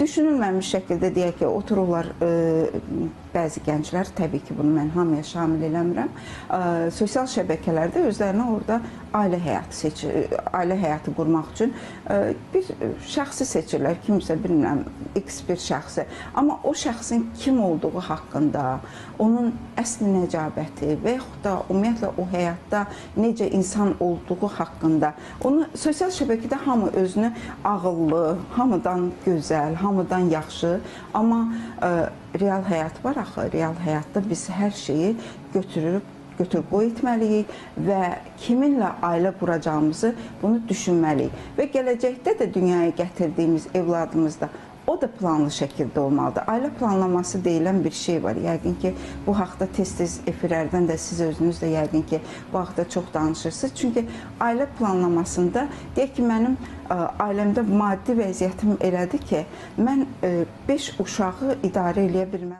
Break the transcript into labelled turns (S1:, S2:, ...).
S1: düşünülməmiş şəkildə deyək ki, otururlar bəzi gənclər, təbii ki, bunu mən hamıya şamil eləmirəm, sosial şəbəkələrdə özlərinə orada ailə həyatı qurmaq üçün bir şəxsi seçirlər, kimsə bilmirəm, X bir şəxsi. Amma o şəxsin kim olduğu haqqında, onun əsli nəcabəti və yaxud da ümumiyyətlə o həyatda necə insan olduğu haqqında, onu sosial şəbəkədə hamı özünü ağıllı, hamıdan gözəl, hamıdan yaxşı, amma real həyat var axı, real həyatda biz hər şeyi götür-qoy etməliyik və kiminlə ailə quracağımızı bunu düşünməliyik. Və gələcəkdə də dünyaya gətirdiyimiz evladımız da o da planlı şəkildə olmalıdır. Ailə planlaması deyilən bir şey var. Yəqin ki, bu haqda tez-tez efirlərdən də siz özünüz də yəqin ki, bu haqda çox danışırsınız. Çünki ailə planlamasında, deyək ki, mənim ailəmdə maddi vəziyyətim elədir ki, mən 5 uşağı idarə eləyə bilməm.